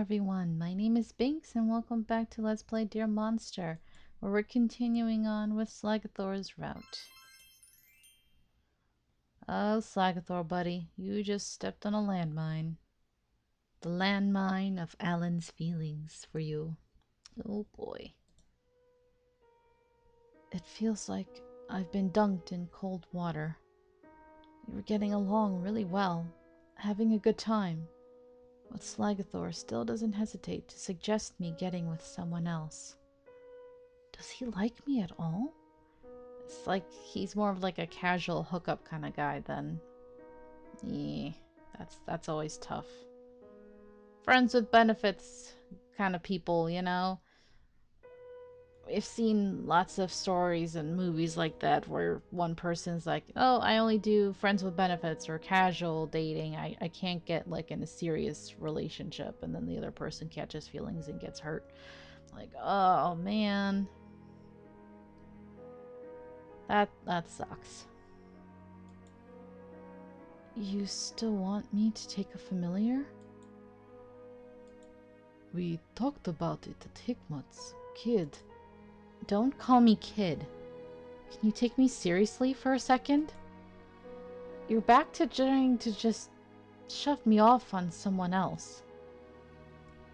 everyone, my name is Binks and welcome back to Let's Play Dear Monster, where we're continuing on with Slagathor's route. Oh, Slagathor, buddy, you just stepped on a landmine. The landmine of Alan's feelings for you. Oh boy. It feels like I've been dunked in cold water. We were getting along really well, having a good time. But Slagathor still doesn't hesitate to suggest me getting with someone else. Does he like me at all? It's like he's more of like a casual hookup kind of guy then. Yeah, that's always tough. Friends with benefits kind of people, you know? We've seen lots of stories and movies like that where one person's like, oh, I only do friends with benefits or casual dating. I can't get like in a serious relationship, and then the other person catches feelings and gets hurt. Like, oh man. That sucks. You still want me to take a familiar? We talked about it at Hickmut's. Kid. Don't call me kid. Can you take me seriously for a second? You're back to trying to just shove me off on someone else.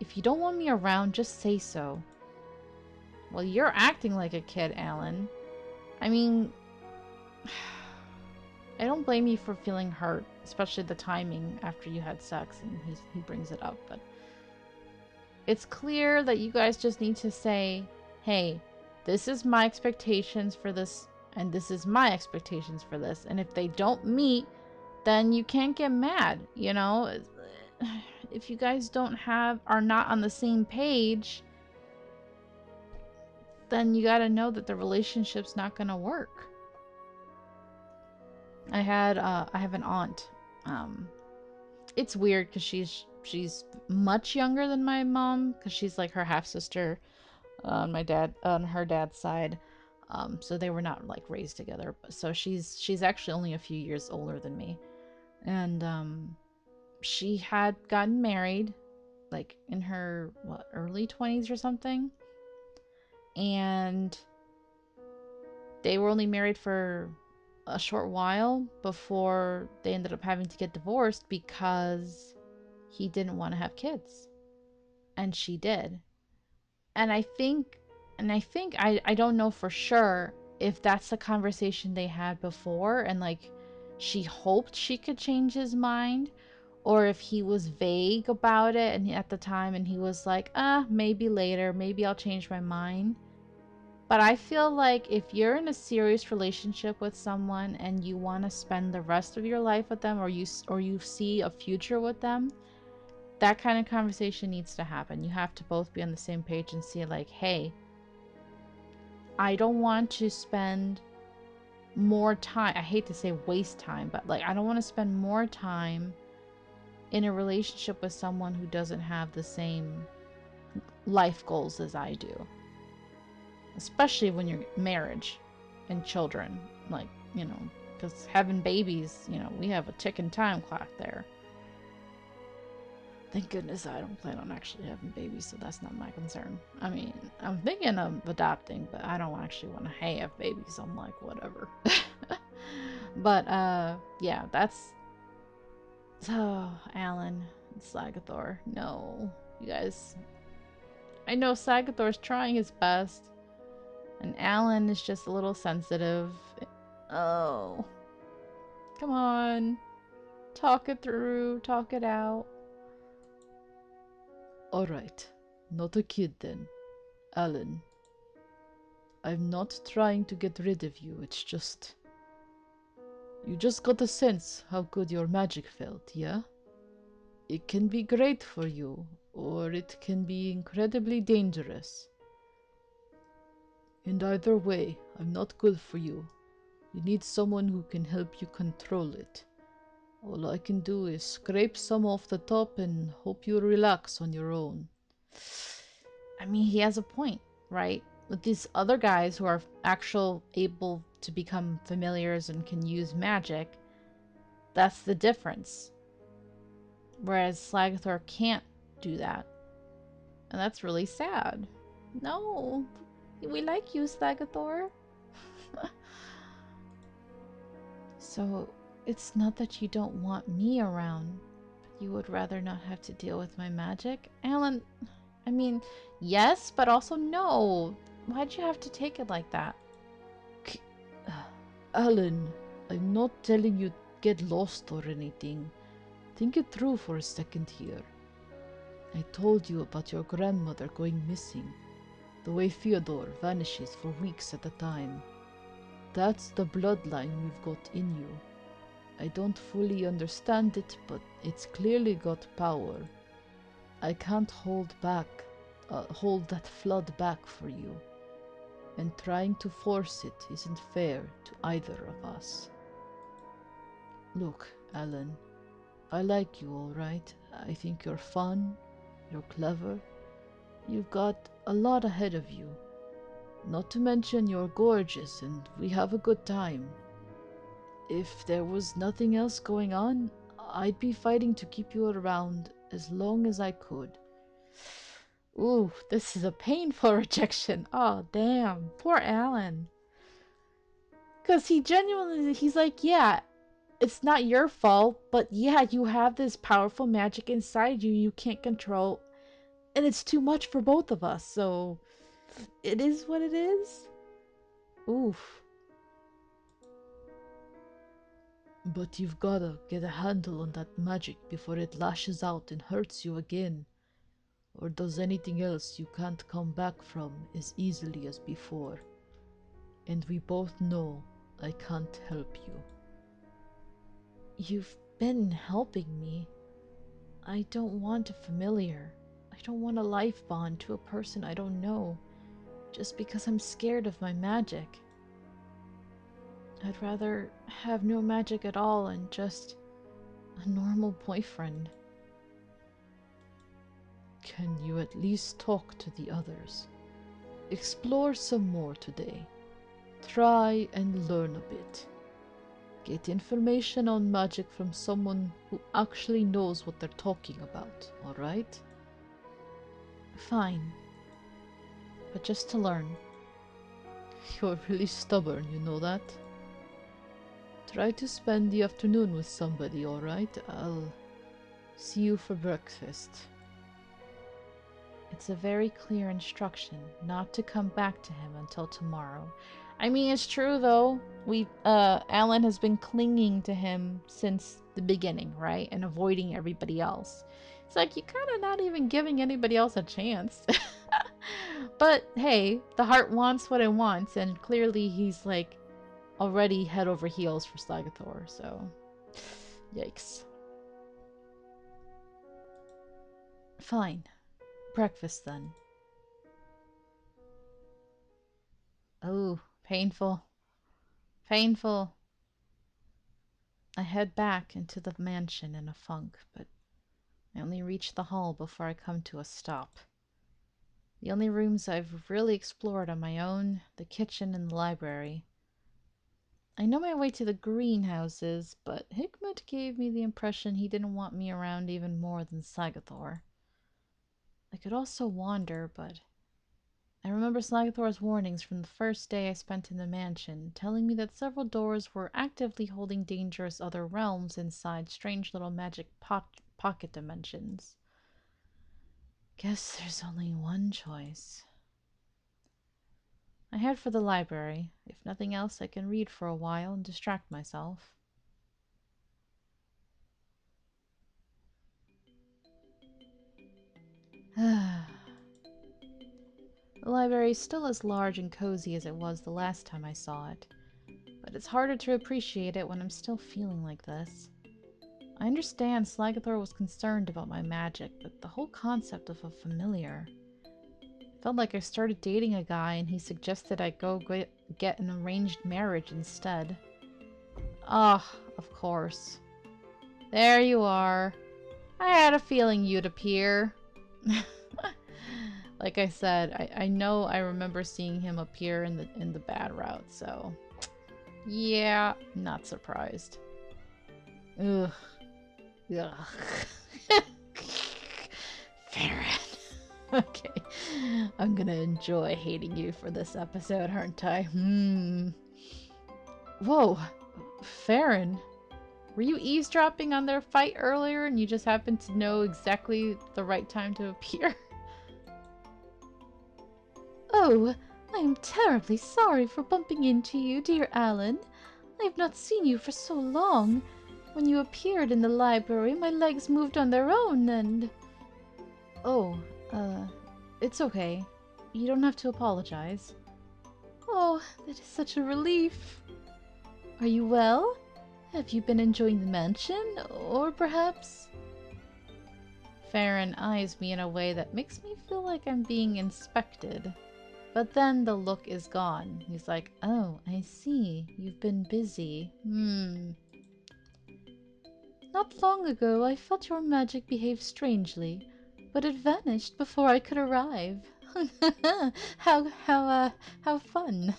If you don't want me around, just say so. Well, you're acting like a kid, Alan. I mean, I don't blame you for feeling hurt, especially the timing after you had sex and he brings it up, but it's clear that you guys just need to say, hey, this is my expectations for this, and this is my expectations for this, and if they don't meet, then you can't get mad, you know? If you guys are not on the same page, then you gotta know that the relationship's not gonna work. I have an aunt. It's weird because she's much younger than my mom, because she's like her half sister on her dad's side. So they were not like raised together. So she's actually only a few years older than me, and she had gotten married, like in her early 20s or something, and they were only married for a short while before they ended up having to get divorced because he didn't want to have kids, and she did. And I don't know for sure if that's the conversation they had before and like she hoped she could change his mind, or if he was vague about it and at the time and he was like, maybe later, maybe I'll change my mind. But I feel like if you're in a serious relationship with someone and you want to spend the rest of your life with them, or you see a future with them, that kind of conversation needs to happen. You have to both be on the same page and see like, hey, I don't want to spend more time. I hate to say waste time, but like I don't want to spend more time in a relationship with someone who doesn't have the same life goals as I do. Especially when you're marriage and children, like, you know, because having babies, you know, we have a ticking time clock there. Thank goodness I don't plan on actually having babies, so that's not my concern. I mean, I'm thinking of adopting, but I don't actually want to have babies. I'm like, whatever. But, yeah, that's... Oh, Alan and Slagathor. No. You guys... I know Slagathor's trying his best, and Alan is just a little sensitive. Oh. Come on. Talk it through. Talk it out. Alright, not a kid then. Alan. I'm not trying to get rid of you, it's just... You just got a sense how good your magic felt, yeah? It can be great for you, or it can be incredibly dangerous. And either way, I'm not good for you. You need someone who can help you control it. All I can do is scrape some off the top and hope you relax on your own. I mean, he has a point, right? With these other guys who are able to become familiars and can use magic, that's the difference. Whereas Slagathor can't do that. And that's really sad. No, we like you, Slagathor. So, it's not that you don't want me around, but you would rather not have to deal with my magic? Alan, I mean, yes, but also no. Why'd you have to take it like that? Alan, I'm not telling you get lost or anything. Think it through for a second here. I told you about your grandmother going missing. The way Theodore vanishes for weeks at a time. That's the bloodline you've got in you. I don't fully understand it, but it's clearly got power. I can't hold that flood back for you. And trying to force it isn't fair to either of us. Look, Alan, I like you, alright. I think you're fun, you're clever. You've got a lot ahead of you. Not to mention you're gorgeous and we have a good time. If there was nothing else going on, I'd be fighting to keep you around as long as I could. Ooh, this is a painful rejection. Oh, damn. Poor Alan. Because he's like, yeah, it's not your fault, but yeah, you have this powerful magic inside you can't control. And it's too much for both of us, so it is what it is. Oof. But you've gotta get a handle on that magic before it lashes out and hurts you again, or does anything else you can't come back from as easily as before. And we both know I can't help you. You've been helping me. I don't want a familiar. I don't want a life bond to a person I don't know, just because I'm scared of my magic. I'd rather have no magic at all and just a normal boyfriend. Can you at least talk to the others? Explore some more today. Try and learn a bit. Get information on magic from someone who actually knows what they're talking about, alright? Fine. But just to learn. You're really stubborn, you know that? Try to spend the afternoon with somebody, alright? I'll see you for breakfast. It's a very clear instruction not to come back to him until tomorrow. I mean, it's true though. Alan has been clinging to him since the beginning, right? And avoiding everybody else. It's like you're kind of not even giving anybody else a chance. But hey, the heart wants what it wants, and clearly he's like already head over heels for Slagathor, so yikes. Fine. Breakfast then. Oh, painful. Painful. I head back into the mansion in a funk, but I only reach the hall before I come to a stop. The only rooms I've really explored on my own, the kitchen and the library. I know my way to the greenhouses, but Hikmet gave me the impression he didn't want me around even more than Slagathor. I could also wander, but I remember Slagathor's warnings from the first day I spent in the mansion, telling me that several doors were actively holding dangerous other realms inside strange little magic pocket dimensions. Guess there's only one choice. I head for the library. If nothing else, I can read for a while and distract myself. The library is still as large and cozy as it was the last time I saw it, but it's harder to appreciate it when I'm still feeling like this. I understand Slagathor was concerned about my magic, but the whole concept of a familiar... It felt like I started dating a guy and he suggested I go get an arranged marriage instead. Ah, of course. There you are. I had a feeling you'd appear. Like I said, I know I remember seeing him appear in the bad route, so yeah, not surprised. Ugh. Ugh. Farron. Okay. I'm gonna enjoy hating you for this episode, aren't I? Whoa. Farron. Were you eavesdropping on their fight earlier and you just happened to know exactly the right time to appear? Oh, I am terribly sorry for bumping into you, dear Alan. I have not seen you for so long. When you appeared in the library, my legs moved on their own and... Oh, uh, it's okay. You don't have to apologize. Oh, that is such a relief. Are you well? Have you been enjoying the mansion? Or perhaps... Farron eyes me in a way that makes me feel like I'm being inspected. But then the look is gone. He's like, oh, I see. You've been busy. Not long ago, I felt your magic behave strangely, but it vanished before I could arrive. How fun.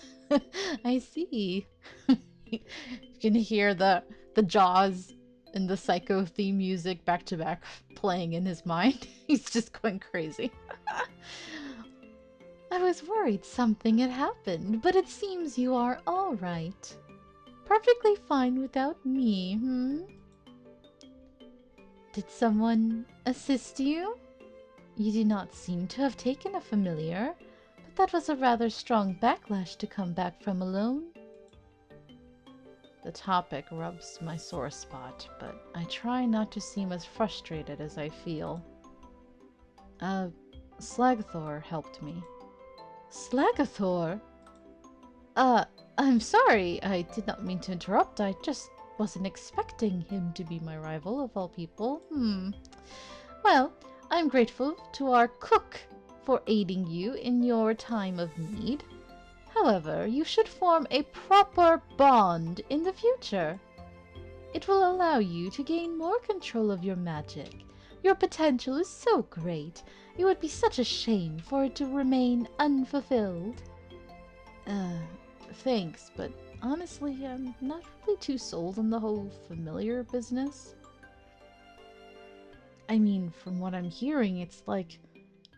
I see. You can hear the Jaws and the Psycho theme music back to back playing in his mind. He's just going crazy. I was worried something had happened, but it seems you are all right. Perfectly fine without me, Did someone assist you? You do not seem to have taken a familiar, but that was a rather strong backlash to come back from alone. The topic rubs my sore spot, but I try not to seem as frustrated as I feel. Slagathor helped me. Slagathor? Uh, I'm sorry, I did not mean to interrupt. I just wasn't expecting him to be my rival, of all people. Well, I'm grateful to our cook for aiding you in your time of need. However, you should form a proper bond in the future. It will allow you to gain more control of your magic. Your potential is so great. It would be such a shame for it to remain unfulfilled. Thanks, but honestly, I'm not really too sold on the whole familiar business. I mean, from what I'm hearing, it's like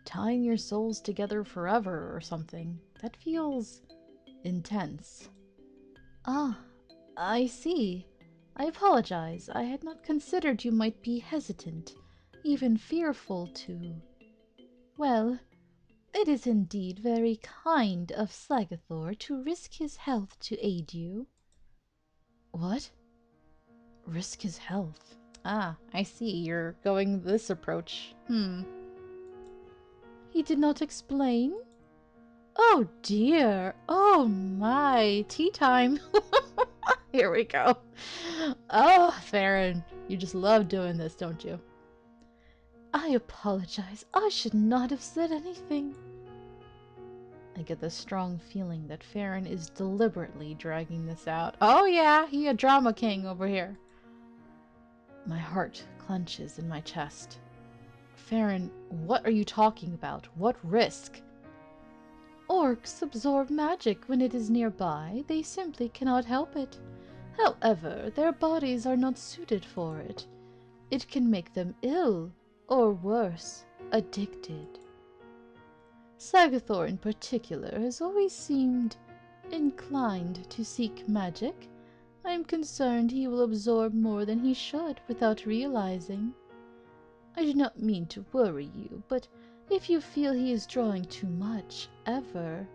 tying your souls together forever or something. That feels intense. Ah, I see. I apologize. I had not considered you might be hesitant, even fearful to... Well, it is indeed very kind of Slagathor to risk his health to aid you. What? Risk his health. Ah, I see. You're going this approach. He did not explain? Oh dear. Oh my. Tea time. Here we go. Oh, Farron, you just love doing this, don't you? I apologize. I should not have said anything. I get the strong feeling that Farron is deliberately dragging this out. Oh yeah, he a drama king over here. My heart clenches in my chest. Farron, what are you talking about? What risk? Orcs absorb magic when it is nearby. They simply cannot help it. However, their bodies are not suited for it. It can make them ill, or worse, addicted. Slagathor in particular has always seemed inclined to seek magic. I am concerned he will absorb more than he should without realizing. I do not mean to worry you, but if you feel he is drawing too much, ever,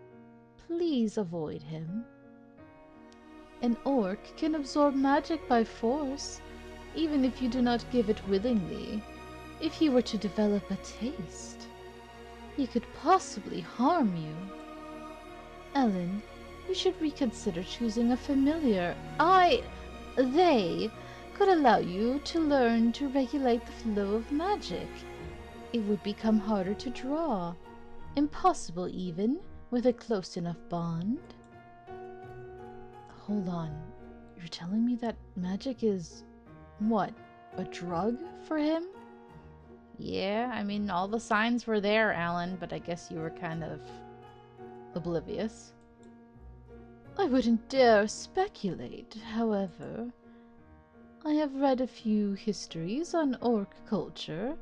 please avoid him. An orc can absorb magic by force, even if you do not give it willingly. If he were to develop a taste, he could possibly harm you. Ellen, you should reconsider choosing a familiar. They could allow you to learn to regulate the flow of magic. It would become harder to draw. Impossible even, with a close enough bond. Hold on. You're telling me that magic is... what? A drug for him? Yeah, I mean, all the signs were there, Alan, but I guess you were kind of oblivious. I wouldn't dare speculate, however. I have read a few histories on orc culture.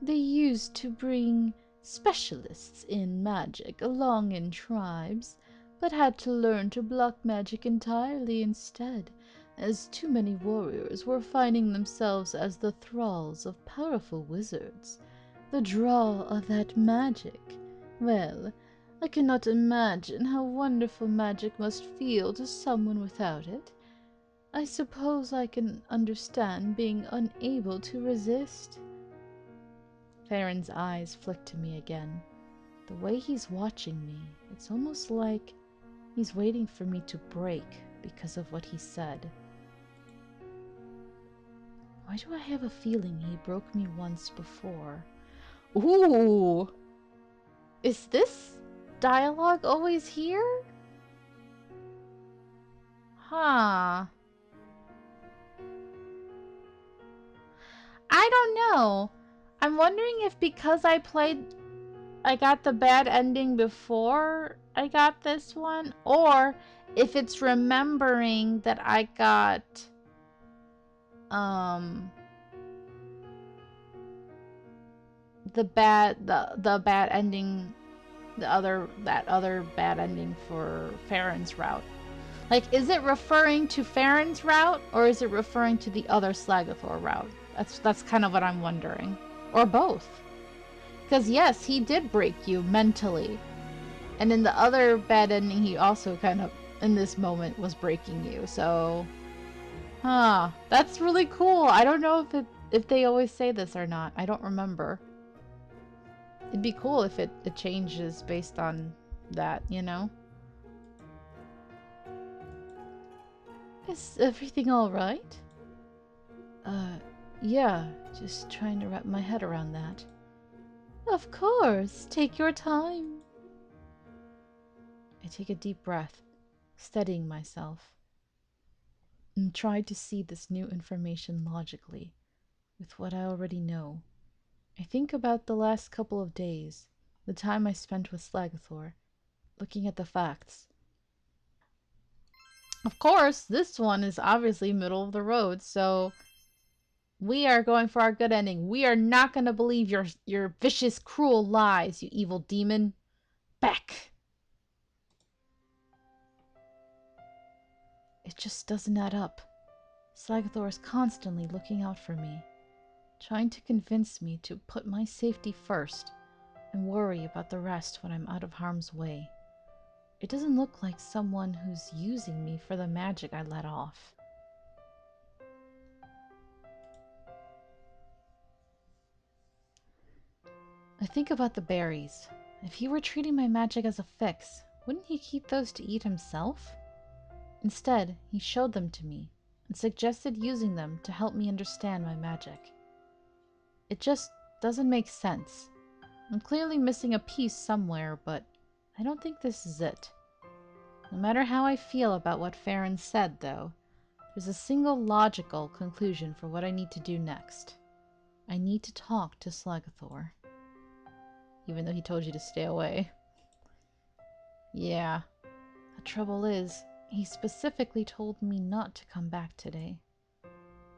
They used to bring specialists in magic along in tribes, but had to learn to block magic entirely instead, as too many warriors were finding themselves as the thralls of powerful wizards. The draw of that magic. Well, I cannot imagine how wonderful magic must feel to someone without it. I suppose I can understand being unable to resist. Farron's eyes flicked to me again. The way he's watching me, it's almost like he's waiting for me to break because of what he said. Why do I have a feeling he broke me once before? Ooh! Is this dialogue always here? Huh. I don't know. I'm wondering if because I got the bad ending before I got this one, or if it's remembering that I got um the bad ending, that other bad ending for Farron's route. Like, is it referring to Farron's route, or is it referring to the other Slagathor route? That's kind of what I'm wondering, or both. Because yes, he did break you mentally, and in the other bad ending, he also kind of in this moment was breaking you. So, that's really cool. I don't know if they always say this or not. I don't remember. It'd be cool if it changes based on that, you know? Is everything alright? Uh, yeah, just trying to wrap my head around that. Of course, take your time. I take a deep breath, steadying myself, and try to see this new information logically, with what I already know. I think about the last couple of days, the time I spent with Slagathor, looking at the facts. Of course, this one is obviously middle of the road, so we are going for our good ending. We are not going to believe your vicious, cruel lies, you evil demon. Back! It just doesn't add up. Slagathor is constantly looking out for me, trying to convince me to put my safety first and worry about the rest when I'm out of harm's way. It doesn't look like someone who's using me for the magic I let off. I think about the berries. If he were treating my magic as a fix, wouldn't he keep those to eat himself? Instead, he showed them to me and suggested using them to help me understand my magic. It just doesn't make sense. I'm clearly missing a piece somewhere, but I don't think this is it. No matter how I feel about what Farron said, though, there's a single logical conclusion for what I need to do next. I need to talk to Slagathor. Even though he told you to stay away. Yeah. The trouble is, he specifically told me not to come back today.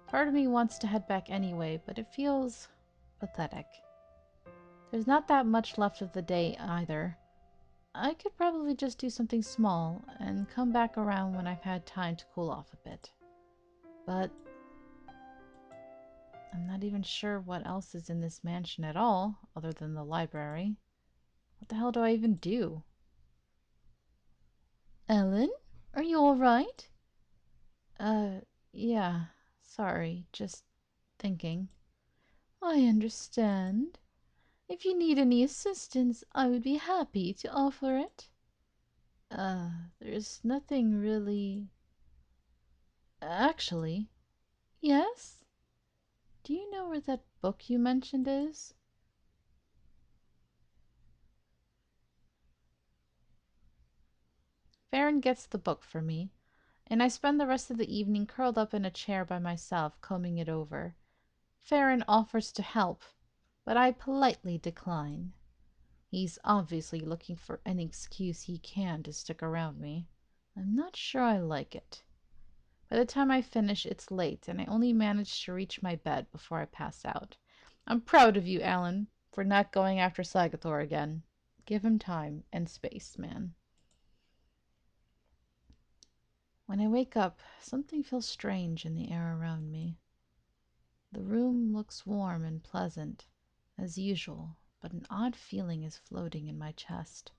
Part of me wants to head back anyway, but it feels pathetic. There's not that much left of the day either. I could probably just do something small and come back around when I've had time to cool off a bit. But I'm not even sure what else is in this mansion at all, other than the library. What the hell do I even do? Ellen? Are you alright? Uh, yeah. Sorry, just thinking. I understand. If you need any assistance, I would be happy to offer it. There's nothing really. Actually, yes? Do you know where that book you mentioned is? Farron gets the book for me, and I spend the rest of the evening curled up in a chair by myself, combing it over. Farron offers to help, but I politely decline. He's obviously looking for any excuse he can to stick around me. I'm not sure I like it. By the time I finish, it's late, and I only manage to reach my bed before I pass out. I'm proud of you, Alan. for not going after Slagathor again. Give him time and space, man. When I wake up, something feels strange in the air around me. The room looks warm and pleasant, as usual, but an odd feeling is floating in my chest.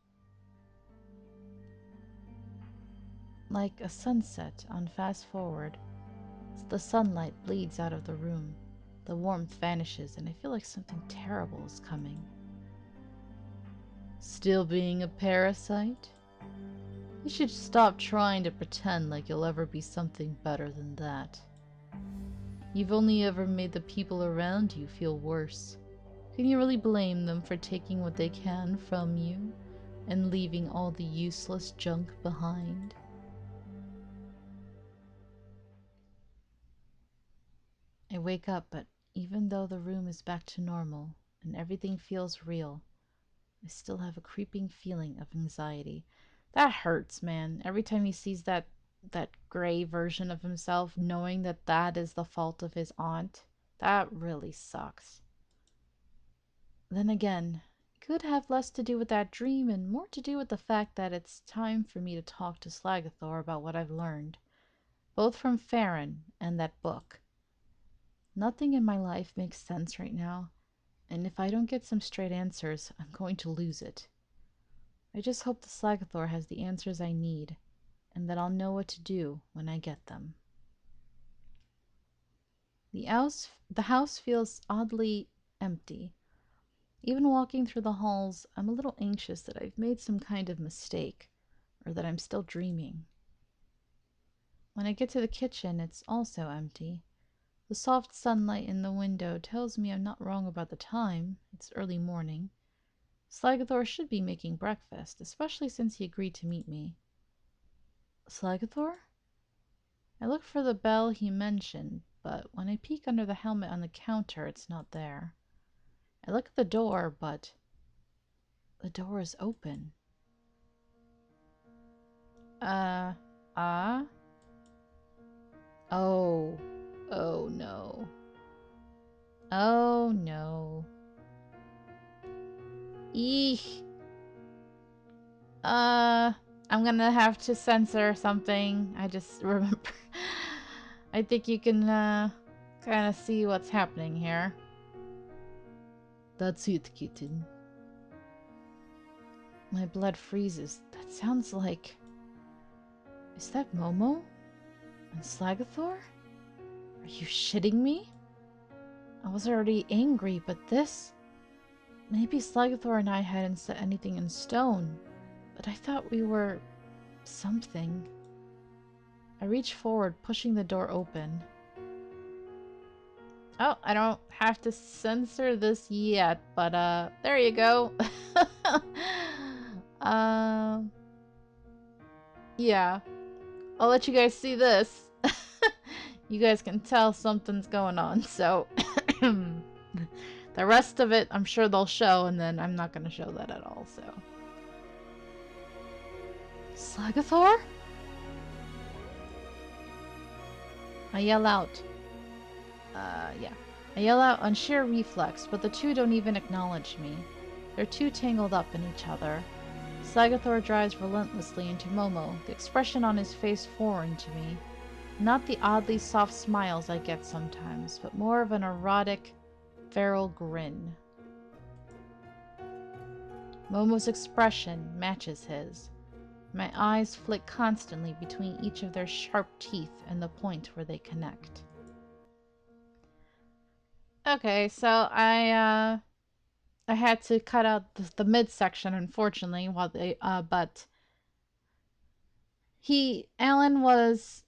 Like a sunset on fast forward, the sunlight bleeds out of the room. The warmth vanishes, and I feel like something terrible is coming. Still being a parasite? You should stop trying to pretend like you'll ever be something better than that. You've only ever made the people around you feel worse. Can you really blame them for taking what they can from you and leaving all the useless junk behind? I wake up, but even though the room is back to normal and everything feels real, I still have a creeping feeling of anxiety. That hurts, man. Every time he sees that gray version of himself, knowing that that is the fault of his aunt, that really sucks. Then again, it could have less to do with that dream and more to do with the fact that it's time for me to talk to Slagathor about what I've learned, both from Farron and that book. Nothing in my life makes sense right now, and if I don't get some straight answers, I'm going to lose it. I just hope the Slagathor has the answers I need, and that I'll know what to do when I get them. The house feels oddly empty. Even walking through the halls, I'm a little anxious that I've made some kind of mistake, or that I'm still dreaming. When I get to the kitchen, it's also empty. The soft sunlight in the window tells me I'm not wrong about the time. It's early morning. Slagathor should be making breakfast, especially since he agreed to meet me. Slagathor? I look for the bell he mentioned, but when I peek under the helmet on the counter, it's not there. I look at the door, but the door is open. Uh, ah? Oh. Oh no. Oh no. Eek. Uh, I'm gonna have to censor something. I just remember. I think you can, kind of see what's happening here. That's it, kitten. My blood freezes. That sounds like. Is that Momo? And Slagathor? Are you shitting me? I was already angry, but this. Maybe Slagathor and I hadn't set anything in stone, but I thought we were. Something. I reach forward, pushing the door open. Oh, I don't have to censor this yet, but there you go. um, yeah, I'll let you guys see this. You guys can tell something's going on, so the rest of it I'm sure they'll show, and then I'm not going to show that at all, so. Slagathor? I yell out. Yeah. I yell out on sheer reflex, but the two don't even acknowledge me. They're too tangled up in each other. Slagathor drives relentlessly into Momo, the expression on his face foreign to me. Not the oddly soft smiles I get sometimes, but more of an erotic, feral grin. Momo's expression matches his. My eyes flick constantly between each of their sharp teeth and the point where they connect. Okay, so I had to cut out the midsection, unfortunately, while they but Alan was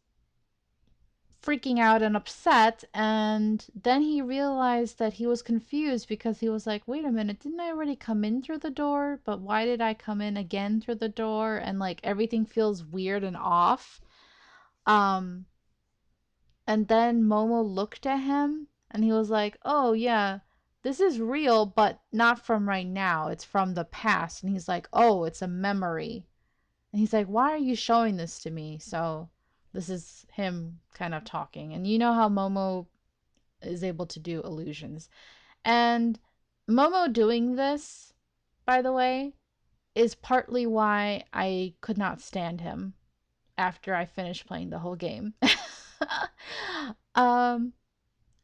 freaking out and upset, and then he realized that he was confused because he was like, wait a minute, didn't I already come in through the door? But why did I come in again through the door? And like everything feels weird and off. Um and then Momo looked at him and he was like, oh yeah, this is real, but not from right now. It's from the past. And he's like, oh, it's a memory. And he's like, why are you showing this to me? So this is him kind of talking. And you know how Momo is able to do illusions. And Momo doing this, by the way, is partly why I could not stand him after I finished playing the whole game. um,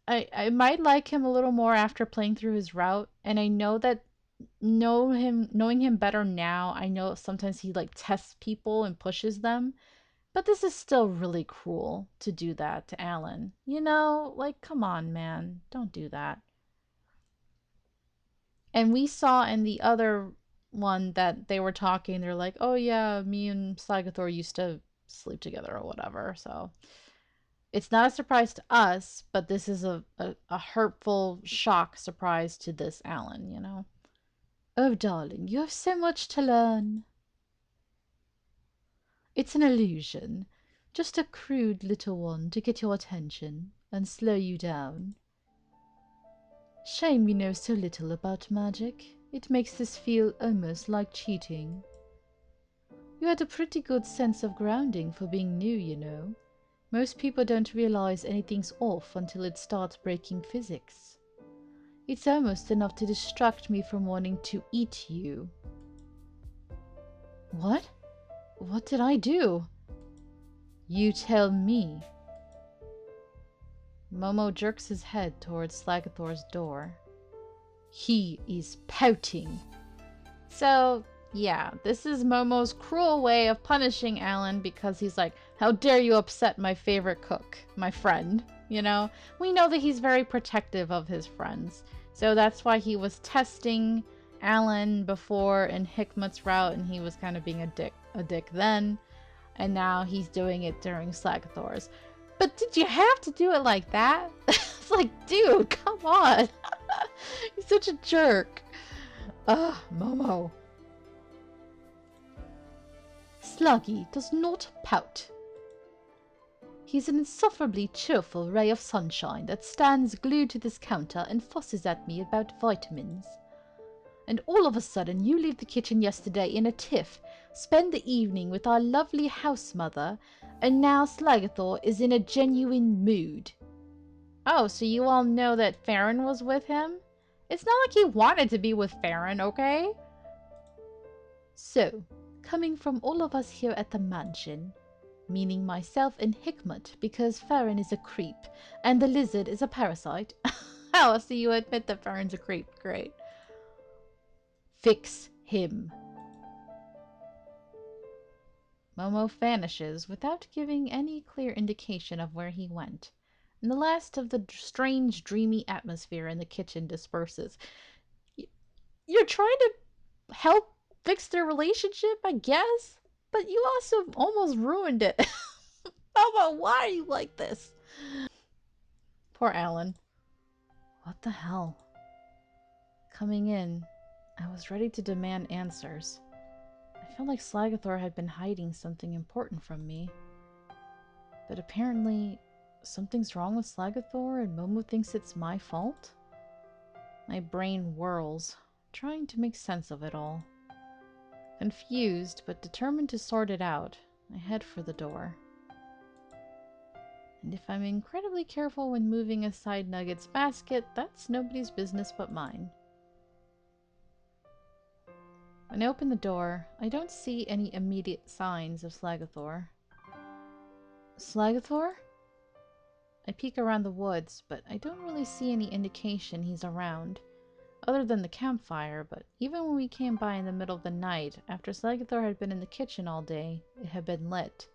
I might like him a little more after playing through his route, and I know that knowing him better now, I know sometimes he like tests people and pushes them, but this is still really cruel to do that to Alan. You know, like come on, man, don't do that. And we saw in the other one that they were talking. They're like, "Oh yeah, me and Slagathor used to sleep together or whatever." So it's not a surprise to us, but this is a hurtful shock surprise to this Alan. You know. Oh, darling, you have so much to learn. It's an illusion, just a crude little one to get your attention and slow you down. Shame you know so little about magic. It makes this feel almost like cheating. You had a pretty good sense of grounding for being new, you know. Most people don't realize anything's off until it starts breaking physics. It's almost enough to distract me from wanting to eat you. What? What did I do? You tell me. Momo jerks his head towards Slagathor's door. He is pouting. So, yeah, this is Momo's cruel way of punishing Alan because he's like, how dare you upset my favorite cook, my friend? You know, we know that he's very protective of his friends. So that's why he was testing Alan before in Hikmat's route, and he was kind of being a dick then. And now he's doing it during Slagathor's. But did you have to do it like that? It's like, dude, come on. He's such a jerk. Ugh, Momo. Sluggy does not pout. He's an insufferably cheerful ray of sunshine that stands glued to this counter and fusses at me about vitamins. And all of a sudden you leave the kitchen yesterday in a tiff, spend the evening with our lovely house mother, and now Slagathor is in a genuine mood. Oh, so you all know that Farron was with him? It's not like he wanted to be with Farron, okay? So, coming from all of us here at the mansion, meaning myself and Hikmat, because Farron is a creep and the lizard is a parasite. Oh, so you admit that Farron's a creep. Great. Fix him. Momo vanishes without giving any clear indication of where he went, and the last of the strange, dreamy atmosphere in the kitchen disperses. You're trying to help fix their relationship, I guess, but you also almost ruined it. Momo, why are you like this? Poor Alan. What the hell? Coming in, I was ready to demand answers. I felt like Slagathor had been hiding something important from me. But apparently, something's wrong with Slagathor and Momo thinks it's my fault? My brain whirls, trying to make sense of it all. Confused, but determined to sort it out, I head for the door. And if I'm incredibly careful when moving aside Nugget's basket, that's nobody's business but mine. When I open the door, I don't see any immediate signs of Slagathor. Slagathor? I peek around the woods, but I don't really see any indication he's around, other than the campfire, but even when we came by in the middle of the night, after Slagathor had been in the kitchen all day, it had been lit.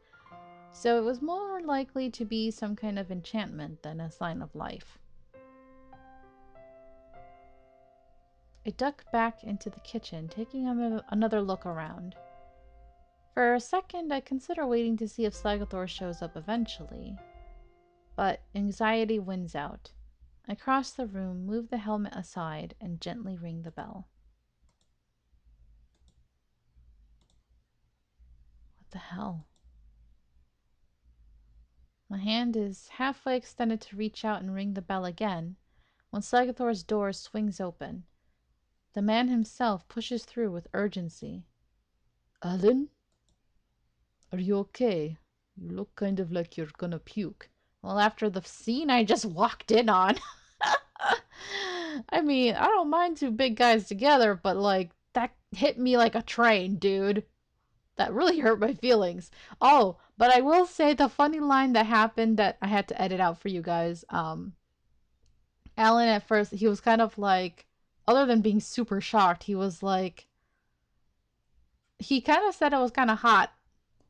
So it was more likely to be some kind of enchantment than a sign of life. I duck back into the kitchen, taking another look around. For a second, I consider waiting to see if Slagathor shows up eventually, but anxiety wins out. I cross the room, move the helmet aside, and gently ring the bell. What the hell? My hand is halfway extended to reach out and ring the bell again when Slagathor's door swings open. The man himself pushes through with urgency. Alan? Are you okay? You look kind of like you're gonna puke. Well, after the scene I just walked in on. I mean, I don't mind two big guys together, but like that hit me like a train, dude. That really hurt my feelings. Oh, but I will say the funny line that happened that I had to edit out for you guys. Alan at first he was kind of like, other than being super shocked, he was like, he kind of said it was kind of hot,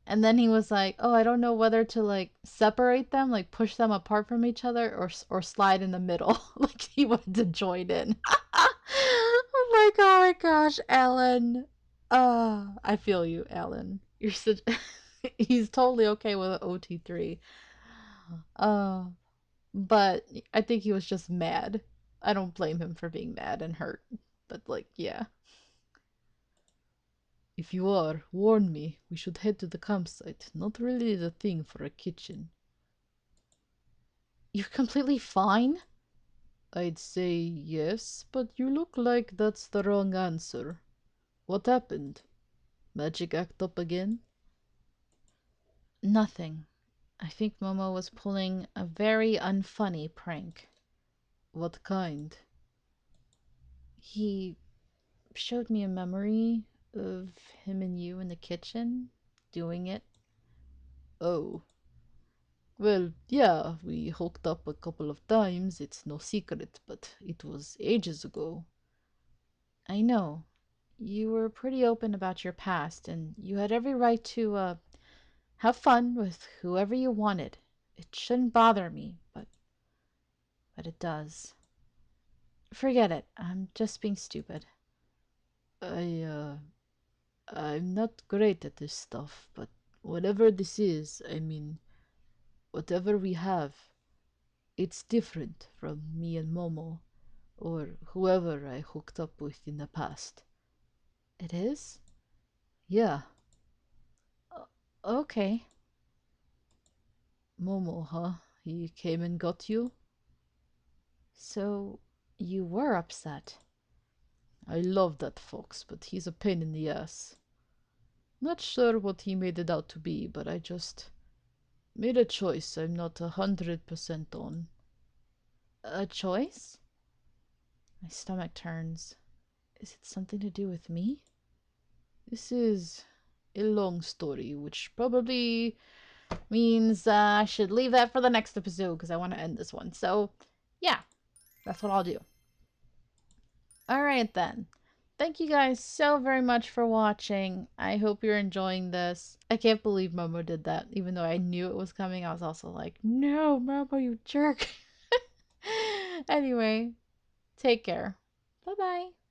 and then he was like, "Oh, I don't know whether to like separate them, like push them apart from each other, or slide in the middle." Like he wanted to join in. Oh my gosh, Alan. I feel you, Alan. You're such. He's totally okay with OT3. Uh, but I think he was just mad. I don't blame him for being mad and hurt. But like, yeah. If you are, warn me. We should head to the campsite. Not really the thing for a kitchen. You're completely fine? I'd say yes, but you look like that's the wrong answer. What happened? Magic act up again? Nothing. I think Momo was pulling a very unfunny prank. What kind? He showed me a memory of him and you in the kitchen doing it. Oh. Well, yeah, we hooked up a couple of times. It's no secret, but it was ages ago. I know. You were pretty open about your past, and you had every right to, have fun with whoever you wanted. It shouldn't bother me, but it does. Forget it. I'm just being stupid. I, I'm not great at this stuff, but whatever this is, I mean, whatever we have, it's different from me and Momo, or whoever I hooked up with in the past. It is? Yeah, Okay. Momo, huh? He came and got you? So, you were upset. I love that fox, but he's a pain in the ass. Not sure what he made it out to be, but I just made a choice I'm not 100% on. A choice? My stomach turns. Is it something to do with me? This is a long story, which probably Means I should leave that for the next episode because I want to end this one. So, yeah, that's what I'll do. Alright then. Thank you guys so very much for watching. I hope you're enjoying this. I can't believe Momo did that. Even though I knew it was coming, I was also like, no, Momo, you jerk. Anyway, take care. Bye bye.